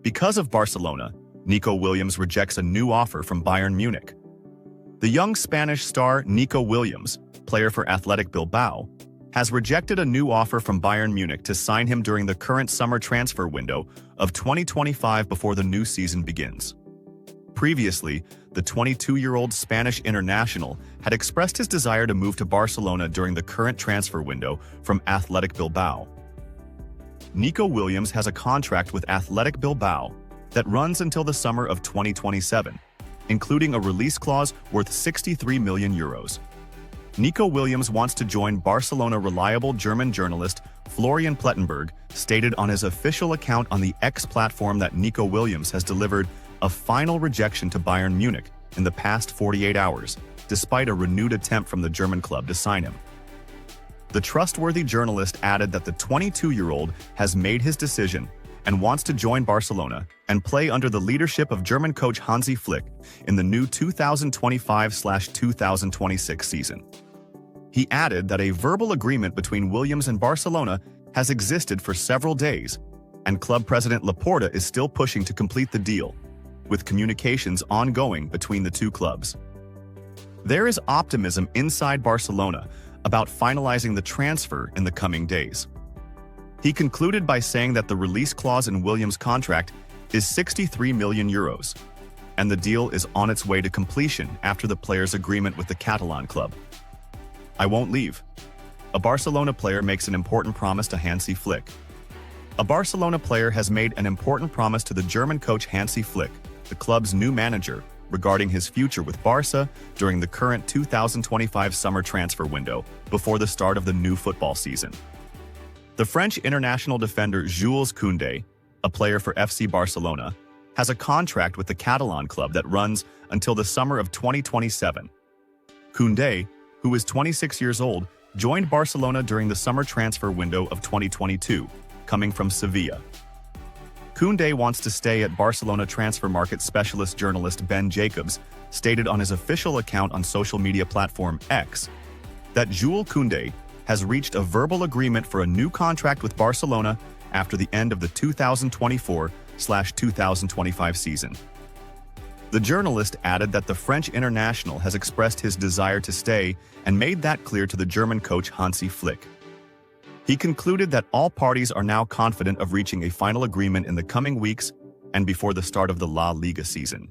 Because of Barcelona, Nico Williams rejects a new offer from Bayern Munich. The young Spanish star Nico Williams, player for Athletic Bilbao, has rejected a new offer from Bayern Munich to sign him during the current summer transfer window of 2025 before the new season begins. Previously, the 22-year-old Spanish international had expressed his desire to move to Barcelona during the current transfer window from Athletic Bilbao. Nico Williams has a contract with Athletic Bilbao that runs until the summer of 2027, including a release clause worth €63 million. Nico Williams wants to join Barcelona. Reliable German journalist Florian Plettenberg stated on his official account on the X platform that Nico Williams has delivered a final rejection to Bayern Munich in the past 48 hours, despite a renewed attempt from the German club to sign him. The trustworthy journalist added that the 22-year-old has made his decision and wants to join Barcelona and play under the leadership of German coach Hansi Flick in the new 2025-2026 season. He added that a verbal agreement between Williams and Barcelona has existed for several days, and club president Laporta is still pushing to complete the deal, with communications ongoing between the two clubs. There is optimism inside Barcelona about finalizing the transfer in the coming days. He concluded by saying that the release clause in Williams' contract is €63 million, and the deal is on its way to completion after the player's agreement with the Catalan club. "I won't leave." A Barcelona player makes an important promise to Hansi Flick. A Barcelona player has made an important promise to the German coach Hansi Flick, the club's new manager, regarding his future with Barca during the current 2025 summer transfer window before the start of the new football season. The French international defender Jules Koundé, a player for FC Barcelona, has a contract with the Catalan club that runs until the summer of 2027. Koundé, who is 26 years old, joined Barcelona during the summer transfer window of 2022, coming from Sevilla. Koundé wants to stay at Barcelona. Transfer market specialist journalist Ben Jacobs stated on his official account on social media platform X that Jules Koundé has reached a verbal agreement for a new contract with Barcelona after the end of the 2024-2025 season. The journalist added that the French international has expressed his desire to stay and made that clear to the German coach Hansi Flick. He concluded that all parties are now confident of reaching a final agreement in the coming weeks and before the start of the La Liga season.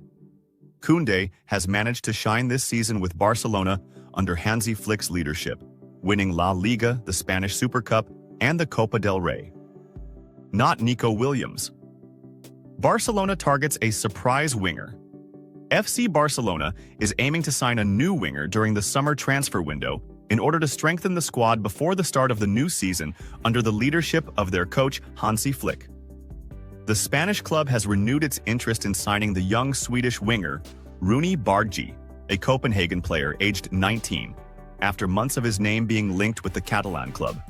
Koundé has managed to shine this season with Barcelona under Hansi Flick's leadership, winning La Liga, the Spanish Super Cup, and the Copa del Rey. Not Nico Williams. Barcelona targets a surprise winger. FC Barcelona is aiming to sign a new winger during the summer transfer window in order to strengthen the squad before the start of the new season under the leadership of their coach Hansi Flick. The Spanish club has renewed its interest in signing the young Swedish winger Rooney Bargi, a Copenhagen player aged 19, after months of his name being linked with the Catalan club.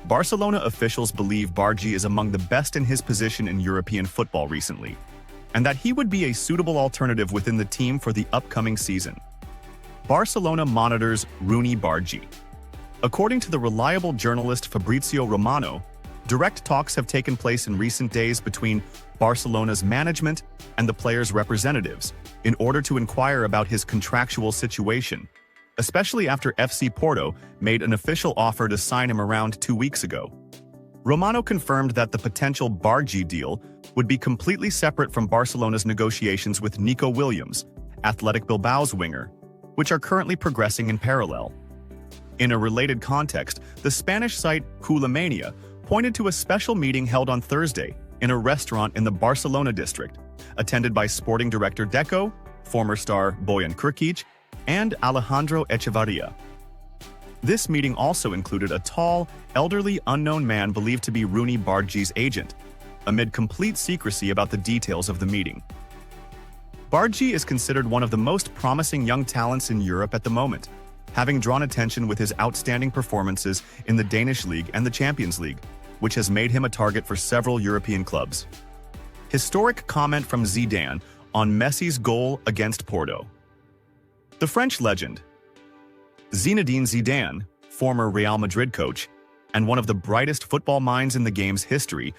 Barcelona officials believe Bargi is among the best in his position in European football recently, and that he would be a suitable alternative within the team for the upcoming season. Barcelona monitors Rooney Bargi. According to the reliable journalist Fabrizio Romano, direct talks have taken place in recent days between Barcelona's management and the player's representatives in order to inquire about his contractual situation, especially after FC Porto made an official offer to sign him around 2 weeks ago. Romano confirmed that the potential Bargi deal would be completely separate from Barcelona's negotiations with Nico Williams, Athletic Bilbao's winger, which are currently progressing in parallel. In a related context, the Spanish site Culamania pointed to a special meeting held on Thursday in a restaurant in the Barcelona district, attended by sporting director Deco, former star Boyan Krkic, and Alejandro Echevarria. This meeting also included a tall, elderly, unknown man believed to be Rooney Bargi's agent, amid complete secrecy about the details of the meeting. Bargi is considered one of the most promising young talents in Europe at the moment, having drawn attention with his outstanding performances in the Danish League and the Champions League, which has made him a target for several European clubs. Historic comment from Zidane on Messi's goal against Porto. The French legend Zinedine Zidane, former Real Madrid coach and one of the brightest football minds in the game's history,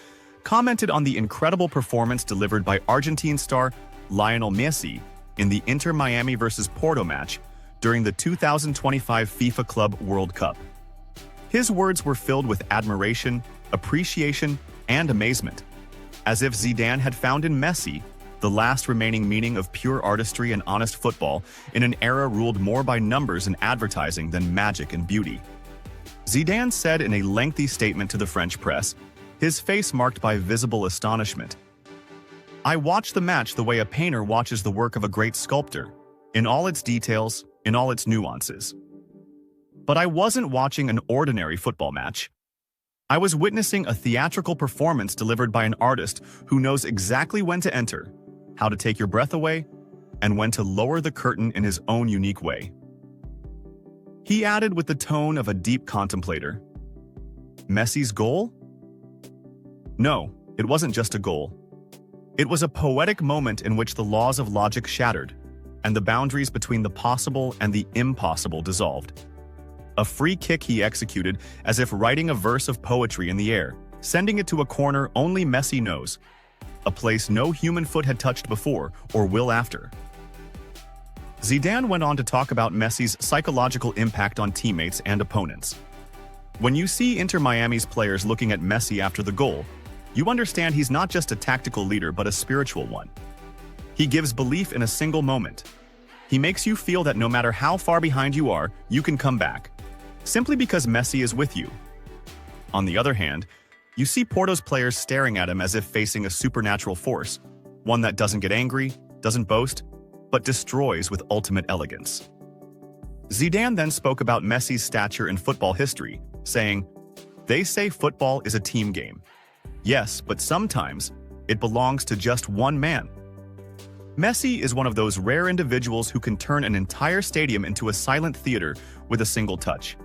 commented on the incredible performance delivered by Argentine star Lionel Messi in the Inter Miami vs Porto match during the 2025 FIFA Club World Cup. His words were filled with admiration, appreciation, and amazement, as if Zidane had found in Messi the last remaining meaning of pure artistry and honest football in an era ruled more by numbers and advertising than magic and beauty. Zidane said in a lengthy statement to the French press, his face marked by visible astonishment, "I watched the match the way a painter watches the work of a great sculptor, in all its details, in all its nuances. But I wasn't watching an ordinary football match. I was witnessing a theatrical performance delivered by an artist who knows exactly when to enter, how to take your breath away, and when to lower the curtain in his own unique way." He added with the tone of a deep contemplator, "Messi's goal? No, it wasn't just a goal. It was a poetic moment in which the laws of logic shattered, and the boundaries between the possible and the impossible dissolved. A free kick he executed as if writing a verse of poetry in the air, sending it to a corner only Messi knows, a place no human foot had touched before or will after." Zidane went on to talk about Messi's psychological impact on teammates and opponents. "When you see Inter Miami's players looking at Messi after the goal, you understand he's not just a tactical leader but a spiritual one. He gives belief in a single moment. He makes you feel that no matter how far behind you are, you can come back, simply because Messi is with you. On the other hand, you see Porto's players staring at him as if facing a supernatural force, one that doesn't get angry, doesn't boast, but destroys with ultimate elegance." Zidane then spoke about Messi's stature in football history, saying, "They say football is a team game. Yes, but sometimes it belongs to just one man. Messi is one of those rare individuals who can turn an entire stadium into a silent theater with a single touch.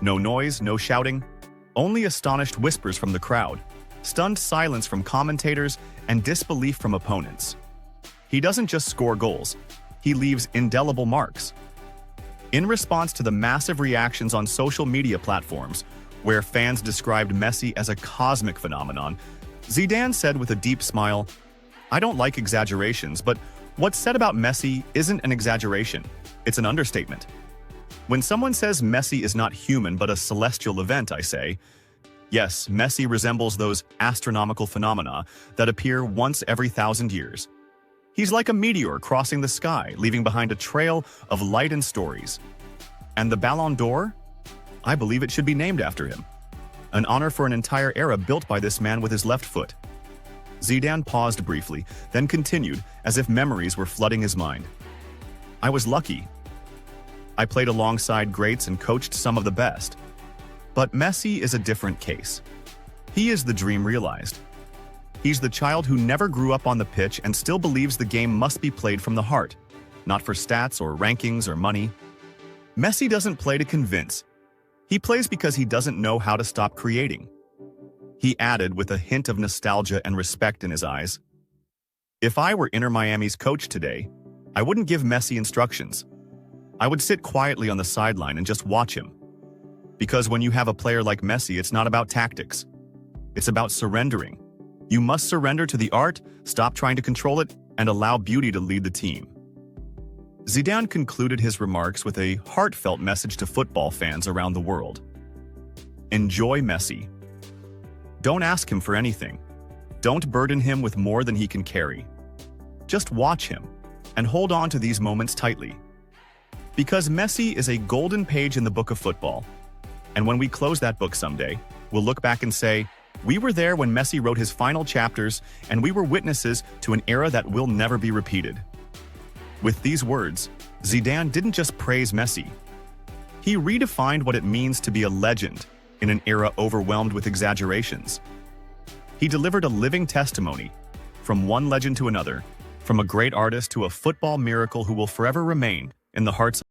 No noise, no shouting, only astonished whispers from the crowd, stunned silence from commentators, and disbelief from opponents. He doesn't just score goals, he leaves indelible marks." In response to the massive reactions on social media platforms, where fans described Messi as a cosmic phenomenon, Zidane said with a deep smile, "I don't like exaggerations, but what's said about Messi isn't an exaggeration, it's an understatement. When someone says Messi is not human but a celestial event, I say, yes, Messi resembles those astronomical phenomena that appear once every 1,000 years. He's like a meteor crossing the sky, leaving behind a trail of light and stories. And the Ballon d'Or? I believe it should be named after him. An honor for an entire era built by this man with his left foot." Zidane paused briefly, then continued as if memories were flooding his mind. "I was lucky. I played alongside greats and coached some of the best. But Messi is a different case. He is the dream realized. He's the child who never grew up on the pitch and still believes the game must be played from the heart, not for stats or rankings or money. Messi doesn't play to convince. He plays because he doesn't know how to stop creating." He added with a hint of nostalgia and respect in his eyes, "If I were Inter Miami's coach today, I wouldn't give Messi instructions. I would sit quietly on the sideline and just watch him. Because when you have a player like Messi, it's not about tactics. It's about surrendering. You must surrender to the art, stop trying to control it, and allow beauty to lead the team." Zidane concluded his remarks with a heartfelt message to football fans around the world. Enjoy Messi. Don't ask him for anything. Don't burden him with more than he can carry. Just watch him, and hold on to these moments tightly. Because Messi is a golden page in the book of football. And when we close that book someday, we'll look back and say, we were there when Messi wrote his final chapters, and we were witnesses to an era that will never be repeated. With these words, Zidane didn't just praise Messi. He redefined what it means to be a legend in an era overwhelmed with exaggerations. He delivered a living testimony, from one legend to another, from a great artist to a football miracle who will forever remain in the hearts